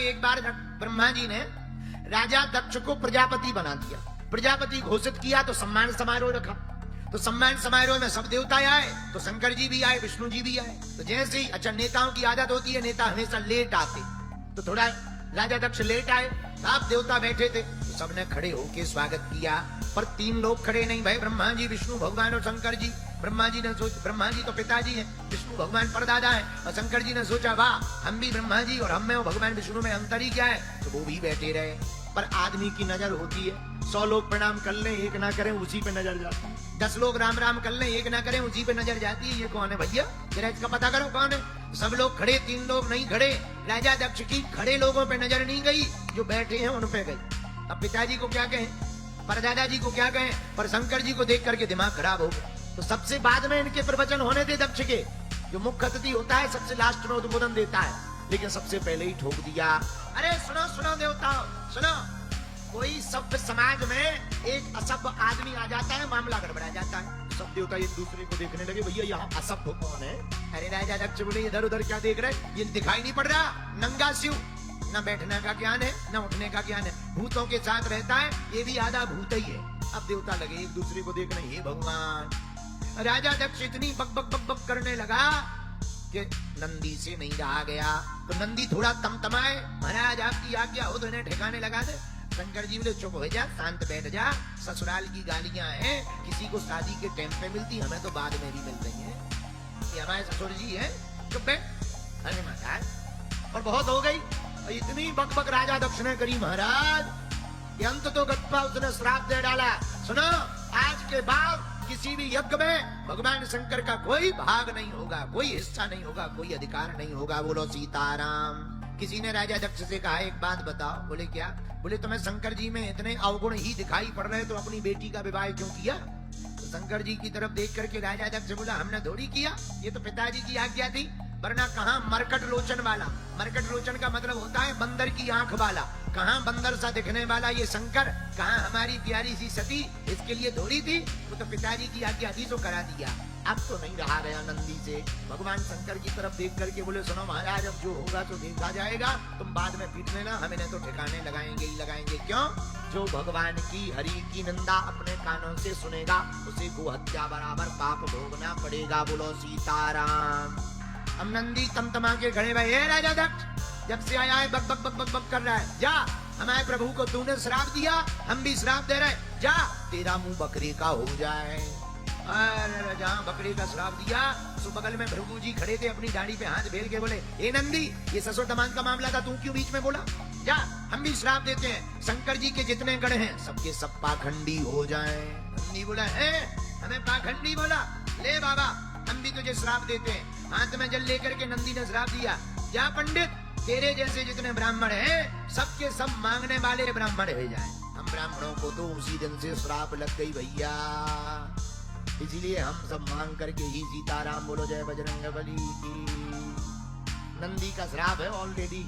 एक बार ब्रह्मा जी ने राजा दक्ष को प्रजापति बना दिया, प्रजापति घोषित किया तो सम्मान समारोह रखा। तो सम्मान समारोह में सब देवता आए, तो शंकर जी भी आए, विष्णु जी भी आए। तो जैसे ही अच्छा नेताओं की आदत होती है, नेता हमेशा लेट आते, तो थोड़ा राजा दक्ष लेट आए, आप देवता बैठे थे, तो सबने खड़े होके स्वागत किया। पर 3 लोग खड़े नहीं भाई, ब्रह्मा जी, विष्णु भगवान और शंकर जी। ब्रह्मा जी ने सोचा, ब्रह्मा जी तो पिताजी हैं, विष्णु भगवान परदादा है, और शंकर जी ने सोचा वाह हम भी ब्रह्मा जी और हम में भगवान विष्णु में अंतर ही क्या है, तो वो भी बैठे रहे। पर आदमी की नजर होती है, 100 लोग प्रणाम कर ले, एक ना करें, उसी पे नजर जाती है। 10 लोग राम राम कर ले, एक ना करें, उसी पे नजर जाती है। ये कौन है भैया, जरा इसका पता करो कौन है। सब लोग खड़े, 3 लोग नहीं खड़े। राजा दक्ष की खड़े लोगों पे नजर नहीं गई, जो बैठे हैं उन पे गई। अब पिताजी को क्या कहें, परदादा जी को क्या कहें, पर शंकर जी को देख करके दिमाग खराब हो गया। तो सबसे बाद में इनके प्रवचन होने थे दक्ष के, जो मुख्य अतिथि होता है सबसे लास्ट में उद्बोधन देता है, लेकिन सबसे पहले ही ठोक दिया। अरे सुनो सुनो देवताओ सुनो, कोई सभ्य समाज में एक असभ्य आदमी आ जाता है, मामला गड़बड़ा जाता है। सब देवता एक दूसरे को देखने लगे, भैया यहाँ असभ्य कौन है। अरे राजा दक्ष बोले इधर उधर क्या देख रहे, ये दिखाई नहीं पड़ रहा, नंगा शिव, न बैठने का ज्ञान है न उठने का ज्ञान है, भूतों के साथ रहता है, ये भी आधा भूत ही है। अब देवता लगे एक दूसरे को देखने, हे भगवान। राजा दक्ष इतनी बक बक बक बक करने लगा कि नंदी से नहीं रहा गया। तो नंदी थोड़ा तमतमाए, महाराज आपकी आज्ञा हो तो इन्हें ठिकाने लगा दे। शंकर जी बोले चुप हो जा, शांत बैठ जा, ससुराल की गालियां हैं, किसी को शादी के टाइम पे मिलती, हमें तो बाद में भी मिल रही है। ये हमारे ससुर जी है, चुप बैठ। अरे महाराज और बहुत हो गई, इतनी बक बक राजा दक्ष ने करी महाराज, अंत तो गत्पा उसने श्राप दे डाला। सुनो, आज के बाद किसी भी यज्ञ में भगवान शंकर का कोई भाग नहीं होगा, कोई हिस्सा नहीं होगा, कोई अधिकार नहीं होगा। बोलो सीताराम। किसी ने राजा दक्ष से कहा एक बात बताओ, बोले क्या, बोले तुम्हें शंकर जी में इतने अवगुण ही दिखाई पड़ रहे, तो अपनी बेटी का विवाह क्यों किया। तो शंकर जी की तरफ देख करके राजा दक्ष बोला हमने थोड़ी किया, ये तो पिताजी की आज्ञा थी, वरना कहाँ मरकट लोचन वाला, मरकट लोचन का मतलब होता है बंदर की आंख वाला, कहाँ बंदर सा दिखने वाला ये शंकर, कहाँ हमारी प्यारी सी सती, इसके लिए थोड़ी थी, वो तो पिताजी की आज्ञा थी तो करा दिया। अब तो नहीं रहा गया नंदी से। भगवान शंकर की तरफ देख करके बोले सुनो महाराज, अब जो होगा तो देखा जाएगा, तुम बाद में पीट लेना, हम इन्हें तो ठिकाने लगाएंगे ही लगाएंगे। क्यों, जो भगवान की हरि की निंदा अपने कानों से सुनेगा, उसे गो हत्या बराबर पाप भोगना पड़ेगा। बोलो सीताराम। हम नंदी तमतमा के खड़े भाई, राजा दक्ष जब से आया है बक बक बक बक बक कर रहा है, जा हमारे प्रभु को तूने श्राप दिया, हम भी श्राप दे रहे, जा तेरा मुंह बकरी का हो जाए। अरे जहाँ बकरी का श्राप दिया, तो बगल में भृगु जी खड़े थे, अपनी दाढ़ी पे हाथ फेर के बोले ए नंदी, ये ससुर दमाद का मामला था, तू क्यों बीच में बोला, जा हम भी श्राप देते हैं, शंकर जी के जितने गण हैं सबके सब पाखंडी हो जाएं। नंदी बोला है हमें पाखंडी बोला, ले बाबा हम भी तुझे श्राप देते हैं। हाथ में जल लेकर के नंदी ने श्राप दिया, जा पंडित तेरे जैसे जितने ब्राह्मण हैं सबके सब मांगने वाले ब्राह्मण हो जाएं। हम ब्राह्मणों को तो उसी दिन से श्राप लग गई भैया, इसीलिए हम सब मांग करके ही सीताराम बोलो जय बजरंगबली की। नंदी का श्राप है ऑलरेडी,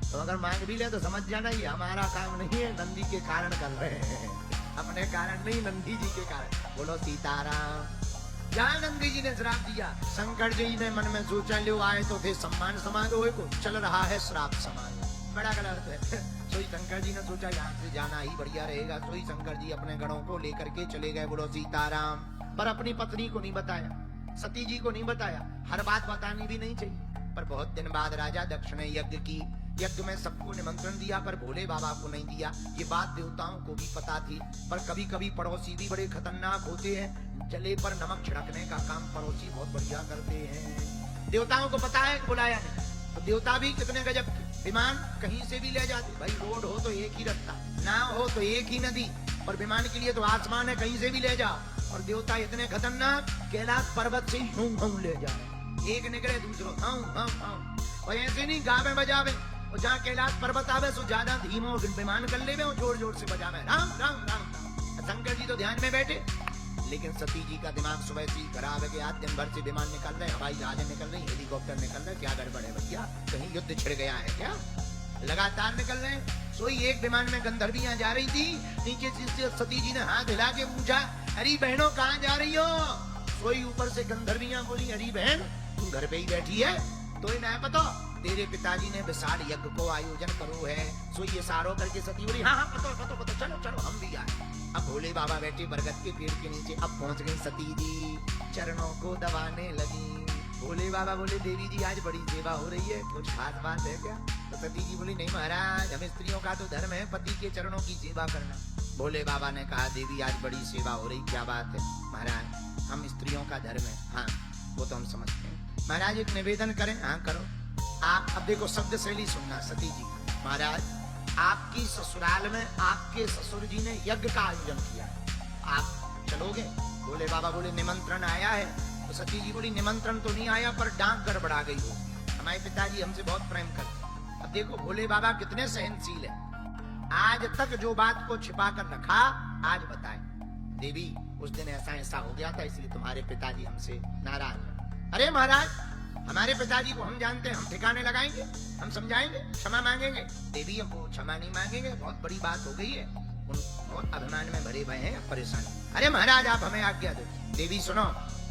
तो अगर मांग भी ले तो समझ जाना ये हमारा काम नहीं है, नंदी के कारण कर रहे हैं, अपने कारण नहीं, नंदी जी के कारण। बोलो सीताराम। जहाँ नंदी जी ने श्राप दिया, शंकर जी ने मन में सोचा लो आए तो थे सम्मान समारोह को, चल रहा है श्राप समारोह, बड़ा गलत है। सोई शंकर जी ने सोचा यहाँ से जाना ही बढ़िया रहेगा, सोई शंकर जी अपने गणों को लेकर के चले गए। बोलो सीताराम। पर अपनी पत्नी को नहीं बताया, सती जी को नहीं बताया, हर बात बतानी भी नहीं चाहिए। पर बहुत दिन बाद राजा दक्ष ने यज्ञ की, यज्ञ में सबको निमंत्रण दिया पर भोले बाबा को नहीं दिया। ये बात देवताओं को भी पता थी, पर कभी कभी पड़ोसी भी बड़े खतरनाक होते हैं, जले पर नमक छिड़कने का काम पड़ोसी बहुत बढ़िया करते हैं। देवताओं को पता है कि बुलाया नहीं, तो देवता भी कितने गजब के, विमान कहीं से भी ले जाते, भाई रोड हो तो एक ही रास्ता, नाव हो तो एक ही नदी, पर विमान के लिए तो आसमान है, कहीं से भी ले जाओ। और देवता इतने खतरनाक, कैलाश पर्वत से ही ले जाए, एक निकले दूसरो और ऐसे नहीं गावे बजावे, और जहाँ कैलाश पर्वत आवे सो ज्यादा धीमो विमान कर ले, जोर जोर से बजावे राम राम राम राम। शंकर जी तो ध्यान में बैठे, लेकिन सती जी का दिमाग सुबह से खराब है कि आज दिन भर से विमान निकल रहे, हवाई जहाजें निकल रही, हेलीकॉप्टर निकल रहे, क्या गड़बड़ है भैया, कहीं युद्ध छिड़ गया है क्या, लगातार निकल रहे हैं। सोई एक विमान में गंधर्वियां जा रही थी, नीचे से सती जी ने हाथ हिला के पूछा अरे बहनों कहाँ जा रही हो। सोई ऊपर से गंधर्वियां बोली अरे बहन तू घर पे ही बैठी है, तो ही ना पता तेरे पिताजी ने विशाल यज्ञ को आयोजन करो है, सो ये सारो करके सती बोली हाँ हाँ पतो चलो चलो हम भी आए। अब भोले बाबा बैठे बरगद के पेड़ के नीचे, अब पहुंच गई सती जी, चरणों को दबाने लगी। भोले बाबा बोले देवी जी आज बड़ी सेवा हो रही है, कुछ खास बात है क्या? तो सती जी बोली नहीं महाराज, हम स्त्रियों का तो धर्म है पति के चरणों की सेवा करना। भोले बाबा ने कहा देवी आज बड़ी सेवा हो रही, क्या बात है? महाराज हम स्त्रियों का धर्म है। हाँ वो तो हम समझते हैं। महाराज एक निवेदन करें? हाँ करो। आप अब देखो शब्द शैली सुनना सती जी। महाराज आपकी ससुराल में आपके ससुर जी ने यज्ञ का आयोजन किया, आप चलोगे? भोले बाबा बोले निमंत्रण आया है। तो सती जी बोली निमंत्रण तो नहीं आया पर डांक गड़बड़ा गई हो, हमारे पिताजी हमसे बहुत प्रेम करते। अब देखो भोले बाबा कितने सहनशील है, आज तक जो बात को छिपा कर रखा आज बताए। देवी उस दिन ऐसा हो गया था इसलिए तुम्हारे पिताजी हमसे नाराज। अरे महाराज हमारे पिताजी को हम जानते हैं, हम ठिकाने लगाएंगे, हम समझाएंगे, क्षमा मांगेंगे। देवी हमको क्षमा नहीं मांगेंगे, बहुत बड़ी बात हो गई है, उन बहुत अभिमान में भरे हुए हैं, परेशान। अरे महाराज आप हमें आज्ञा दो। देवी सुनो,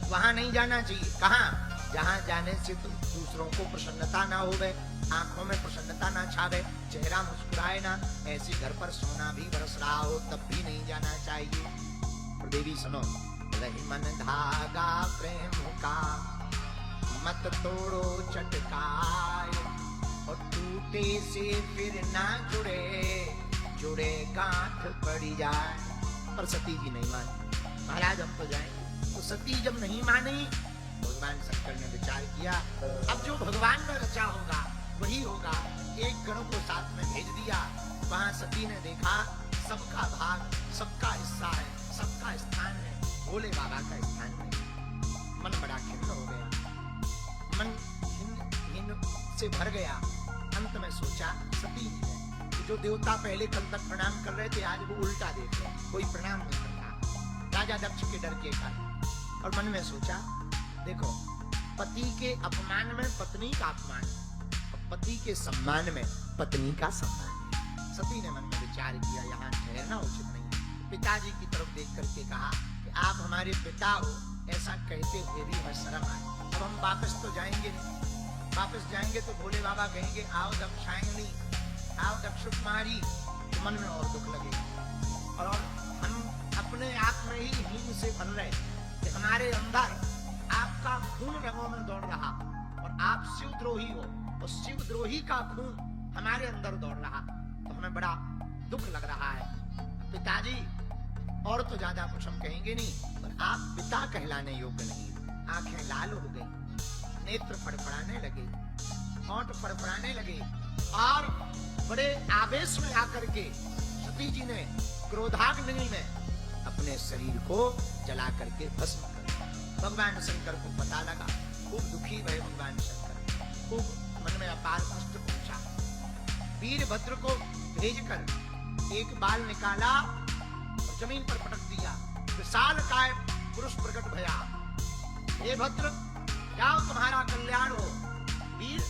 वहां नहीं जाना चाहिए। कहाँ? जहाँ जाने से तो दूसरों को प्रसन्नता ना होवे, आंखों में प्रसन्नता ना छावे, चेहरा मुस्कुराए ना, ऐसे घर पर सोना भी बरस रहा हो तब भी नहीं जाना चाहिए। देवी सुनो, रही मन धागा प्रेम का मत तोड़ो चटकाए, और टूटे से फिर ना जुड़े गांठ पड़ी जाए। पर सती जी नहीं मानी। महाराज हम तो जाएंगे। तो सती जब नहीं मानी, भगवान शंकर ने विचार किया अब जो भगवान में रचा होगा वही होगा। एक गण को साथ में भेज दिया। वहां सती ने देखा सबका भाग, सबका हिस्सा है, सबका स्थान है, भोले बाबा का स्थान है। मन बड़ा खिन्न हो गया, मन खिन्न से भर गया। अंत में सोचा सती जी ने कि जो देवता पहले कल तक प्रणाम कर रहे थे आज वो उल्टा देख रहे, कोई प्रणाम नहीं करता, राजा दक्ष के डर के कारण। और मन में सोचा देखो पति के अपमान में पत्नी का अपमान, और पति के सम्मान में पत्नी का सम्मान। सती ने मन में विचार किया यहाँ ठहरना उचित नहीं। पिताजी की तरफ देख करके कहा कि आप हमारे पिता हो, ऐसा कहते हुए भी हमें शर्म आए। अब हम वापस तो जाएंगे नहीं, वापस जाएंगे तो भोले बाबा कहेंगे आओ दक्षायणी, आओ दक्ष कुमारी, तो मन में और दुख लगेगा। और हम अपने आप में ही हीन से बन रहे कि हमारे अंदर आपका खून रगों में दौड़ रहा, और आप शिवद्रोही हो, और शिवद्रोही का खून हमारे अंदर दौड़ रहा, तो हमें बड़ा दुख लग रहा है। पिताजी और तो ज्यादा कुछ हम कहेंगे नहीं, पर आप पिता कहलाने योग्य नहीं। आंखें लाल हो गई, नेत्र फड़फड़ाने लगे, होंठ फड़फड़ाने लगे, और बड़े आवेश में आकर के सती जी ने क्रोधाग्नि में अपने शरीर को जला करके भस्म कर दिया। भगवान शंकर को पता लगा, खूब दुखी हुए भगवान शंकर, खूब मन में अपार कष्ट पहुंचा। वीरभद्र को भेजकर एक बाल निकाला और जमीन पर पटक दिया। विशाल काय पुरुष प्रकट भया, हे भद्र जाओ तुम्हारा कल्याण हो, वीर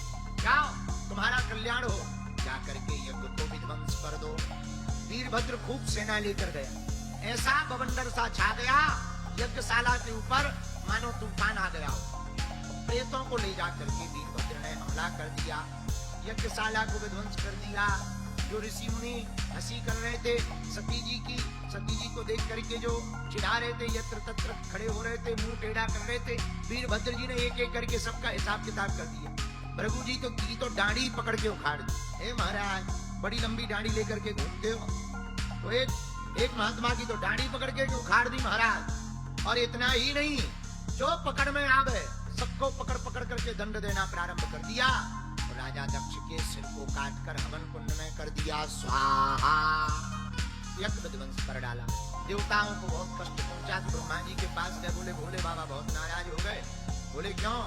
जाओ तुम्हारा कल्याण हो, जाकर के यज्ञ को विध्वंस कर दो। वीरभद्र खूब सेना लेकर गया, ऐसा बवंडर सा छा गया यज्ञशाला के ऊपर मानो तूफान आ गया हो। प्रेतों को ले जाकर के वीरभद्र ने हमला कर दिया, यज्ञशाला को विध्वंस कर दिया। जो ऋषि मुनि हंसी कर रहे थे सती जी को देख करके जो चिढ़ा रहे थे, यत्र तत्र खड़े हो रहे थे, मुंह टेढ़ा कर रहे थे, वीरभद्र जी ने एक एक करके सबका हिसाब किताब कर दिया। भृगु जी तो डांडी पकड़ के उखाड़ दी। हे महाराज बड़ी लंबी डांडी लेकर के घूमते हो, तो एक महात्मा की तो डांडी पकड़ के उखाड़ दी महाराज। और इतना ही नहीं, जो पकड़ में आवे सबको पकड़ पकड़ करके दंड देना प्रारंभ कर दिया। तो राजा दक्ष के सिर को काटकर हवन कुंड में कर दिया स्वाहा, यज्ञ विध्वंस कर डाला। देवताओं को बहुत कष्ट पहुंचा। ब्रह्मा जी के पास गए, बोले भोले बाबा बहुत नाराज हो गए। बोले क्यों?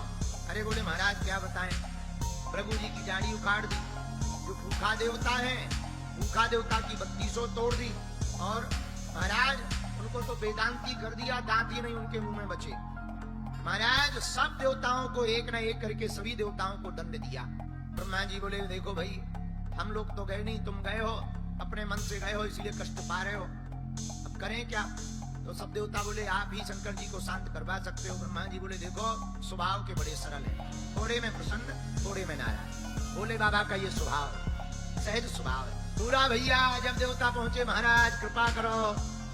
अरे बोले महाराज क्या बताएं, भृगु जी की दाढ़ी उखाड़ दी, जो भूखा देवता है, भूखा देवता की 3200 तोड़ दी, और महाराज उनको तो वेदांती कर दिया, दांत ही नहीं उनके मुंह में बचे। महाराज सब देवताओं को एक ना एक करके सभी देवताओं को दंड दिया। ब्रह्मा जी बोले देखो भाई हम लोग तो गए नहीं, तुम गए हो, अपने मन से गए हो, इसलिए कष्ट पा रहे हो, अब करें क्या? तो सब देवता बोले आप ही शंकर जी को शांत करवा सकते हो। ब्रह्मा जी बोले देखो स्वभाव के बड़े सरल है, थोड़े में प्रसन्न थोड़े में नाराज, भोले बाबा का ये स्वभाव है, सहज स्वभाव है। पूरा भैया जब देवता पहुंचे, महाराज कृपा करो।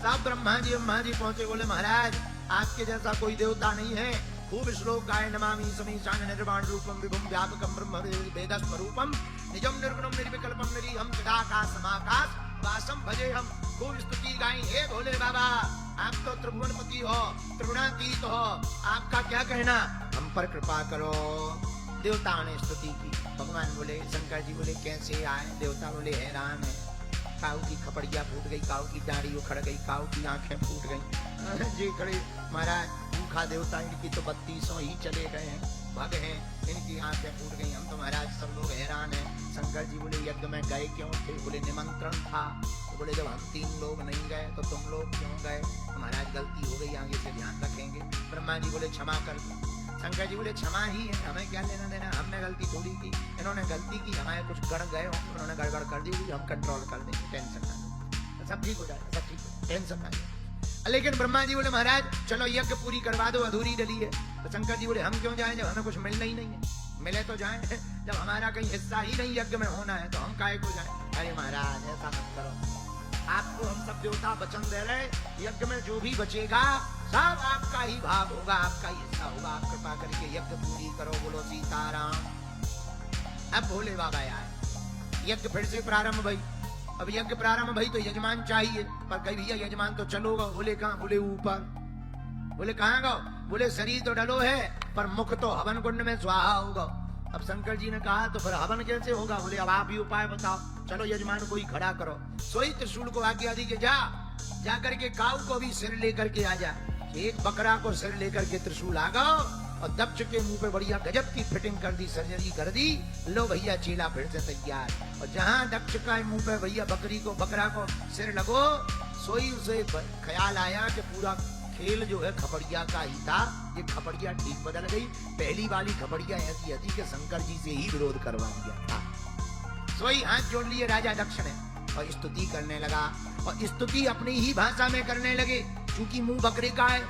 सब ब्रह्मा जी पहुंचे, बोले महाराज आपके जैसा कोई देवता नहीं है। खूब श्लोक गाय, नमामि समीशान निर्वाण रूपम विभुम व्यापकम ब्रह्म वेद स्वरूपम निजम निर्गुणम निर्विकल्पम निरीहम चिदाकाशमाकाश वासम भजे हम। खूब स्तुति गाई, हे भोले बाबा आप तो त्रिभुवनपति हो, त्रिगुणातीत हो, आपका क्या कहना, हम पर कृपा करो। देवताओं ने स्तुति की। भगवान बोले, शंकर जी बोले कैसे आए? देवता बोले हैरान है, काऊ की खपड़िया फूट गई, काऊ की दाढ़ी उखड़ गई, काऊ की आंखें फूट गई। जी खड़े महाराज, भूखा देवता इनकी तो 3200 ही चले गए हैं, भग हैं, इनकी आंखें फूट गई, हम तो महाराज सब लोग हैरान हैं। शंकर जी बोले यज्ञ में गए क्यों थे? बोले निमंत्रण था। तो बोले जब हम 3 लोग नहीं गए तो तुम लोग क्यों गए? महाराज गलती हो गई, आगे से ध्यान रखेंगे। ब्रह्मा जी बोले क्षमा कर दो। शंकर जी बोले क्षमा ही है, हमें क्या लेना देना, हमने गलती थोड़ी की, इन्होंने गलती की, हमारे कुछ गण गए हो, उन्होंने गड़बड़ कर दी, हम कंट्रोल कर देंगे, टेंशन ना लो, सब ठीक हो जाएगा, सब ठीक हो, टेंशन ना लो। लेकिन ब्रह्मा जी बोले महाराज चलो यज्ञ पूरी करवा दो, अधूरी डली है। तो शंकर जी बोले हम क्यों जाएं जब हमें कुछ मिलना ही नहीं है? मिले तो जाएं, जब हमारा कहीं हिस्सा ही नहीं यज्ञ में होना है तो हम काहे को जाएं? अरे महाराज ऐसा मत करो, आपको हम सब देवता वचन दे रहे, यज्ञ में जो भी बचेगा सब आपका ही भाग होगा, आपका ही हिस्सा होगा, आप कृपा करके यज्ञ पूरी करो। बोलो सीताराम। अब भोले बाबा आए, यज्ञ फिर से प्रारंभ भई। अब यज्ञ प्रारंभ भई तो यजमान चाहिए, पर कहीं भैया यजमान तो चलो गो। बोले कहाँ? बोले ऊपर। बोले कहाँ गो? बोले शरीर तो डलो है पर मुख तो हवन कुंड में स्वाहा होगा। अब शंकर जी ने कहा तो फिर हवन कैसे होगा? बोले अब आप ही उपाय बताओ। चलो यजमान को ही खड़ा करो। सोई त्रिशूल को आज्ञा दी कि जा करके काऊ को भी सिर लेकर के आ जा। एक बकरा को सिर लेकर के त्रिशूल आ गओ और दक्ष के मुंह पे बढ़िया गजब की फिटिंग कर दी, सर्जरी कर दी। लो भैया चेला फिर से तैयार। और जहां दक्ष का मुंह पे भैया बकरा को सिर लगो, सोई उसे ख्याल आया कि पूरा खेल जो है खपड़िया का ही था। ये खपड़िया ठीक बदल गई। पहली वाली खपड़िया ऐसी थी कि शंकर जी से ही विरोध करवा दिया था। सोई हाथ जोड़ लिए राजा दक्ष ने और स्तुति करने लगा, और स्तुति अपनी ही भाषा में करने लगे, क्योंकि मुंह बकरे का है,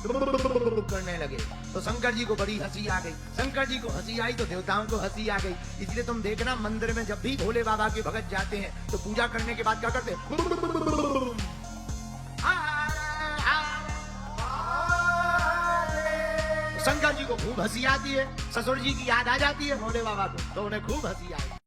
करने लगे। तो शंकर जी को बड़ी हंसी आ गई। शंकर जी को हंसी आई तो देवताओं को हंसी आ गई। इसलिए तुम देखना मंदिर में जब भी भोले बाबा के भगत जाते हैं तो पूजा करने के बाद क्या करते हैं? शंकर जी को खूब हंसी आती है, ससुर जी की याद आ जाती है भोले बाबा को, तो उन्हें खूब हंसी आई।